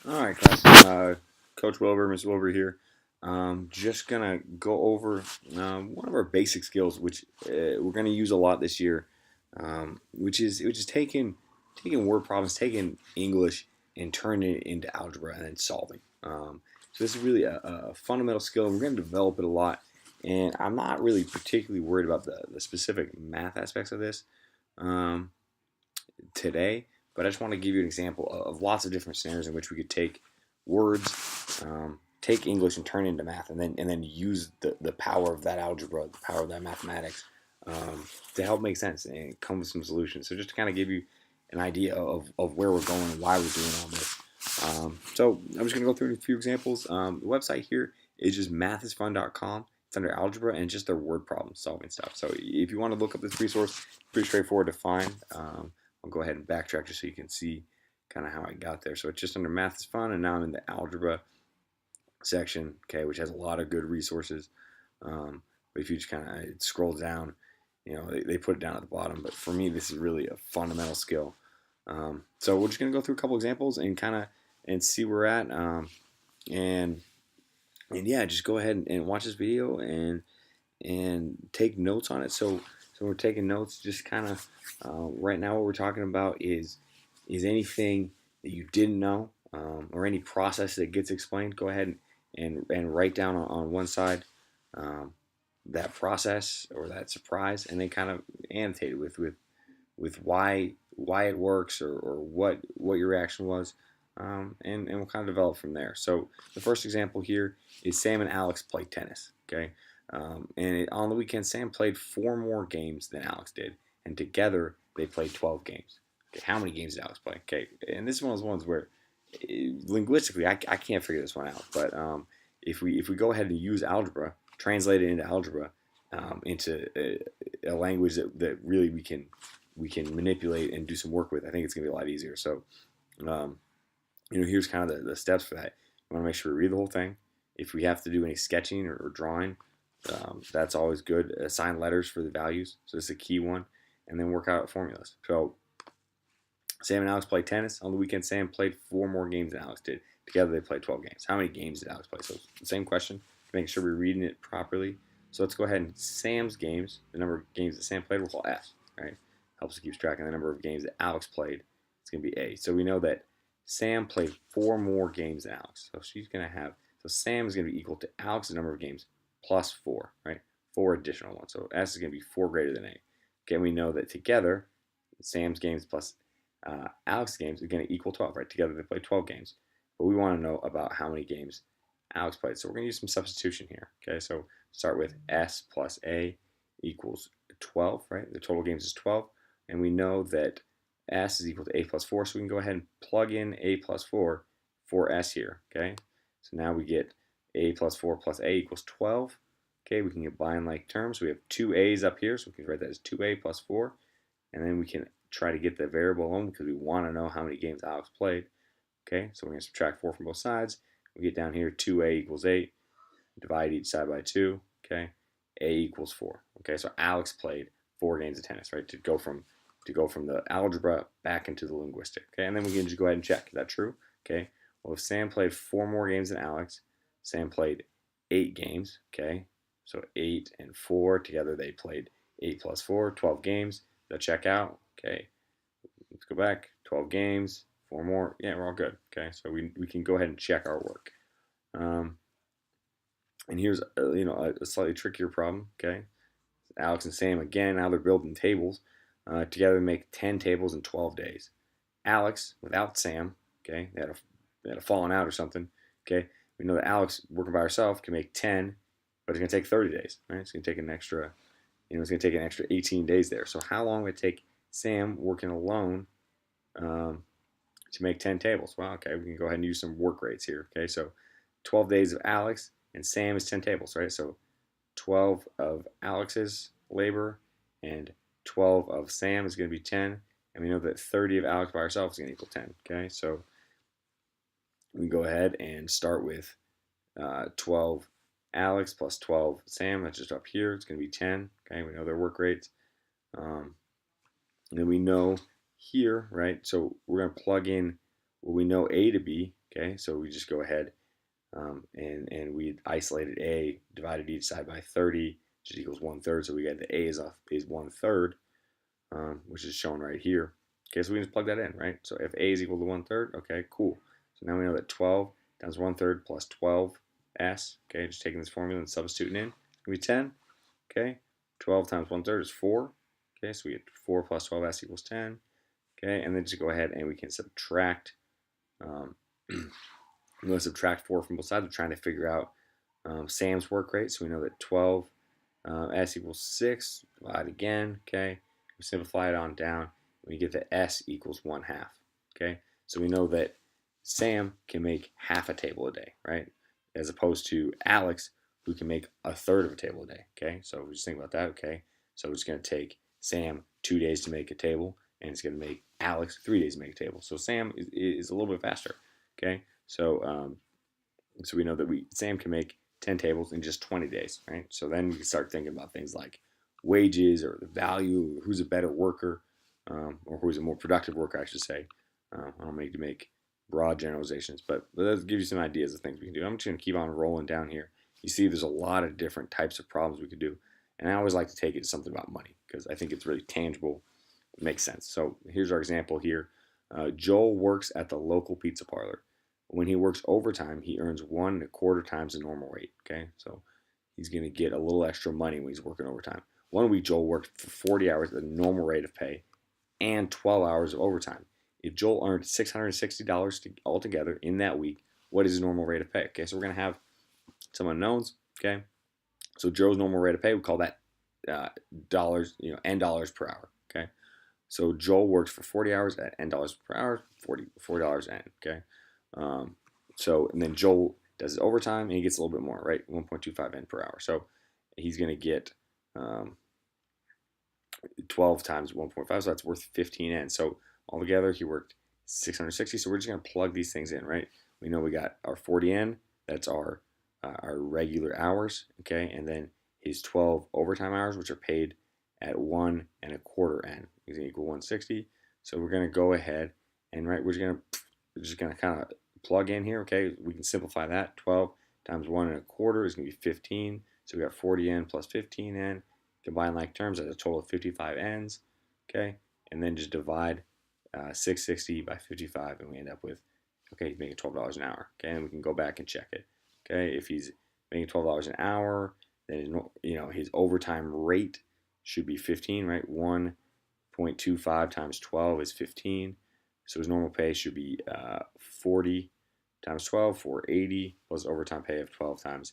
All right, guys. Coach Wilbur, Miss Wilbur here. Just gonna go over one of our basic skills, which we're gonna use a lot this year, which is taking word problems, taking English, and turning it into algebra and then solving. So this is really a fundamental skill. We're gonna develop it a lot, and I'm not really particularly worried about the specific math aspects of this. Um, Today, but I just want to give you an example of lots of different scenarios in which we could take words, take English and turn it into math, and then use the power of that algebra, the power of that mathematics, to help make sense and come with some solutions. So just to kind of give you an idea of where we're going and why we're doing all this. So I'm just going to go through a few examples. The website here is just mathisfun.com. It's under algebra and just their word problem solving stuff. So if you want to look up this resource, pretty straightforward to find. I'll go ahead and backtrack just so you can see kind of how I got there. So it's just under Math is Fun, and now I'm in the Algebra section, okay, which has a lot of good resources. But if you just kind of scroll down, they put it down at the bottom. But for me, this is really a fundamental skill. So we're just gonna go through a couple examples and kind of and see where we're at. And and yeah, just go ahead and watch this video and take notes on it. So we're taking notes. Just kind of right now, what we're talking about is anything that you didn't know, or any process that gets explained. Go ahead and write down on one side um, that process or that surprise, and then kind of annotate it with why it works, or what your reaction was. And we'll kind of develop from there. So the first example here is Sam and Alex play tennis. Okay, on the weekend, Sam played 4 more games than Alex did, and together they played 12 games. Okay, how many games did Alex play? Okay, and this is one of those ones where linguistically I can't figure this one out. But if we go ahead and use algebra, translate it into algebra, into a language that really we can manipulate and do some work with, I think it's gonna be a lot easier. So um, here's kind of the steps for that. You want to make sure we read the whole thing. If we have to do any sketching or drawing, that's always good. Assign letters for the values. So this is a key one. And then work out formulas. So Sam and Alex played tennis. On the weekend, Sam played 4 more games than Alex did. Together, they played 12 games. How many games did Alex play? So the same question. Make sure we're reading it properly. So let's go ahead and Sam's games, the number of games that Sam played, we'll call S. Right? Helps us keep track of the number of games that Alex played. It's going to be A. So we know that Sam played 4 more games than Alex. So she's going to have, so Sam is going to be equal to Alex's number of games plus 4, right? 4 additional ones. So S is going to be 4 greater than A. Okay, we know that together, Sam's games plus Alex's games are going to equal 12, right? Together they play 12 games. But we want to know about how many games Alex played. So we're going to use some substitution here. Okay, so start with S plus A equals 12, right? The total games is 12. And we know that S is equal to A plus 4, so we can go ahead and plug in A plus 4 for S here, okay? So now we get A plus 4 plus A equals 12. Okay, we can combine like terms. We have 2 A's up here, so we can write that as 2A plus 4. And then we can try to get the variable alone because we want to know how many games Alex played. Okay, so we're going to subtract 4 from both sides. We get down here, 2A equals 8. Divide each side by 2. Okay, A equals 4. Okay, so Alex played 4 games of tennis, right? To go from the algebra back into the linguistic. Okay, and then we can just go ahead and check. Is that true? Okay, well, if Sam played 4 more games than Alex, Sam played 8 games. Okay, so 8 and 4 together, they played 8 plus 4, 12 games. Does that check out? Okay, let's go back. 12 games, 4 more. Yeah, we're all good. Okay, so we can go ahead and check our work. Um, and here's a slightly trickier problem. Okay, Alex and Sam again. Now they're building tables. Together make 10 tables in 12 days. Alex, without Sam, okay, they had a falling out or something. Okay, we know that Alex working by herself can make 10, but it's gonna take 30 days. Right, it's gonna take an extra, it's gonna take an extra 18 days there. So how long would it take Sam working alone um, to make 10 tables? Well, okay, we can go ahead and use some work rates here. Okay, so 12 days of Alex and Sam is 10 tables, right? So 12 of Alex's labor and 12 of Sam is going to be 10. And we know that 30 of Alex by herself is going to equal 10. Okay, so we can go ahead and start with 12 Alex plus 12 Sam. That's just up here. It's going to be 10. Okay, we know their work rates. And then we know here, right? So we're going to plug in what we know A to be. Okay, so we just go ahead and we isolated A, divided each side by 30, which equals 1/3. So we got the A is 1/3, which is shown right here. Okay, so we just plug that in, right? So if A is equal to 1/3, okay, cool. So now we know that 12 times 1/3 plus 12s, okay, just taking this formula and substituting in, it's going to be 10, okay? 12 times 1/3 is 4, okay, so we get 4 plus 12s equals 10, okay, and then just go ahead and we can subtract, we're going to subtract 4 from both sides. We're trying to figure out Sam's work rate, so we know that 12 s equals 6, divide again, okay, we simplify it on down, we get that s equals 1/2, okay, so we know that Sam can make half a table a day, right, as opposed to Alex, who can make a third of a table a day, okay, so we just think about that, okay, so it's going to take Sam 2 days to make a table, and it's going to make Alex 3 days to make a table, so Sam is a little bit faster, okay, so we know that Sam can make 10 tables in just 20 days, right? So then we can start thinking about things like wages or the value, or who's a better worker, or who's a more productive worker, I should say. I don't make to make broad generalizations, but let's give you some ideas of things we can do. I'm just going to keep on rolling down here. You see, there's a lot of different types of problems we could do, and I always like to take it to something about money because I think it's really tangible. It makes sense. So here's our example here. Joel works at the local pizza parlor. When he works overtime, he earns 1 1/4 times the normal rate. Okay, so he's going to get a little extra money when he's working overtime. One week, Joel worked for 40 hours at the normal rate of pay and 12 hours of overtime. If Joel earned $660 altogether in that week, what is his normal rate of pay? Okay, so we're going to have some unknowns. Okay, so Joe's normal rate of pay, we call that dollars, n dollars per hour. Okay, so Joel works for 40 hours at n dollars per hour, $40 n. Okay. And then Joel does his overtime and he gets a little bit more, right? 1.25 n per hour. So he's going to get 12 times 1.5, so that's worth 15 n. So altogether he worked 660. So we're just going to plug these things in, right? We know we got our 40 n. That's our regular hours, okay? And then his 12 overtime hours, which are paid at 1 1/4 n, is going to equal 160. So we're going to go ahead and we're just going to kind of plug in here, okay? We can simplify that. 12 times 1 1/4 is going to be 15. So we got 40 n plus 15 n. Combine like terms, that's a total of 55 n's, okay? And then just divide 660 by 55, and we end up with, okay, he's making $12 an hour, okay? And we can go back and check it, okay? If he's making $12 an hour, then his overtime rate should be 15, right? 1.25 times 12 is 15. So his normal pay should be 40 times 12, 480, plus overtime pay of 12 times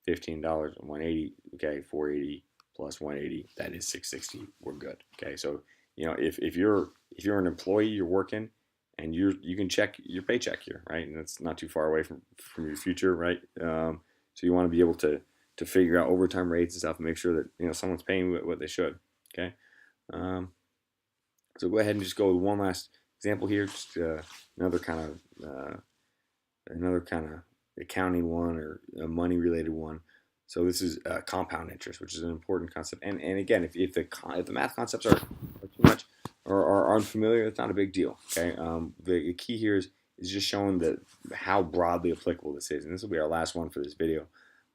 $15, 180. Okay, 480 plus 180, that is 660. We're good. Okay, so if you're an employee, you're working, and you can check your paycheck here, right? And it's not too far away from your future, right? So you want to be able to figure out overtime rates and stuff, and make sure that someone's paying what they should. Okay. So go ahead and just go with one last example here, just another kind of accounting one or a money related one. So this is compound interest, which is an important concept. And again, if the math concepts are too much or are unfamiliar, it's not a big deal. Okay. The key here is just showing how broadly applicable this is, and this will be our last one for this video.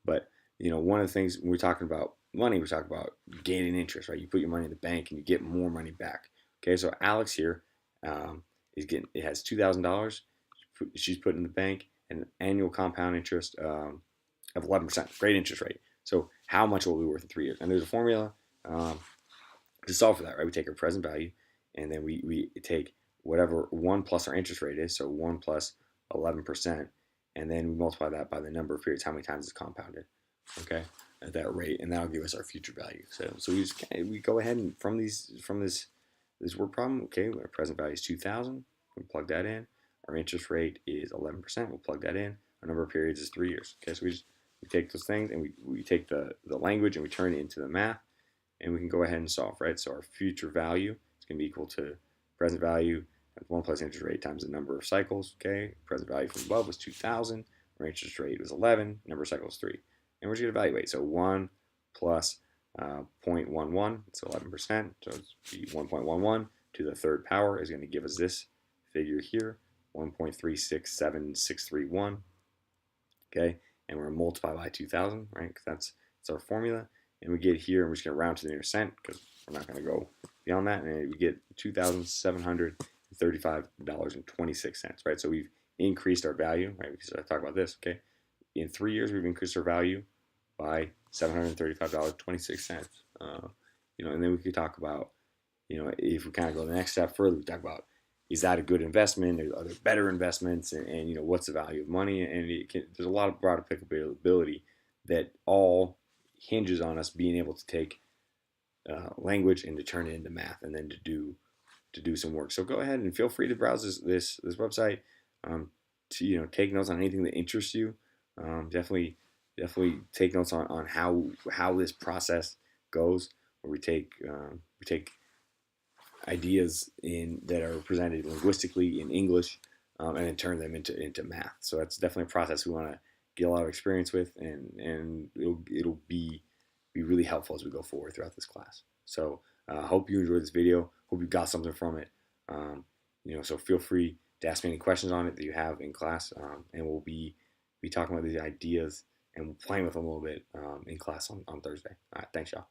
But one of the things when we're talking about money, we're talking about gaining interest, right? You put your money in the bank and you get more money back. Okay, so Alex here has $2,000. She's put in the bank and an annual compound interest of 11%. Great interest rate. So how much will it be worth in 3 years? And there's a formula to solve for that, right? We take our present value, and then we take whatever 1 plus our interest rate is, so 1 plus 11%, and then we multiply that by the number of periods, how many times it's compounded, okay, at that rate, and that'll give us our future value. So we go ahead and from this word problem, okay, our present value is 2,000. We plug that in. Our interest rate is 11%. We'll plug that in. Our number of periods is 3 years. Okay, so we take those things and we take the language and we turn it into the math, and we can go ahead and solve, right? So our future value is going to be equal to present value times 1 plus interest rate times the number of cycles. Okay, present value from above was 2,000. Our interest rate was 11. Number of cycles 3. And we're just going to evaluate. So 1 plus 0.11, it's 11%, so it's 1.11 to the third power is going to give us this figure here, 1.367631. Okay, and we're going to multiply by 2,000, right? Because that's our formula. And we get here, and we're just going to round to the nearest cent because we're not going to go beyond that. And we get $2,735.26, right? So we've increased our value, right? Because I talk about this, okay? In 3 years, we've increased our value by $735.26. And then we could talk about, if we kind of go the next step further, we talk about, is that a good investment? Are there better investments? And what's the value of money? And there's a lot of broad applicability that all hinges on us being able to take language and to turn it into math, and then to do some work. So go ahead and feel free to browse this website, to take notes on anything that interests you. Definitely take notes on how this process goes, where we take ideas that are presented linguistically in English, and then turn them into math. So that's definitely a process we want to get a lot of experience with, and it'll be really helpful as we go forward throughout this class. So hope you enjoyed this video. Hope you got something from it. So feel free to ask me any questions on it that you have in class, and we'll be talking about these ideas and playing with them a little bit in class on Thursday. All right, thanks, y'all.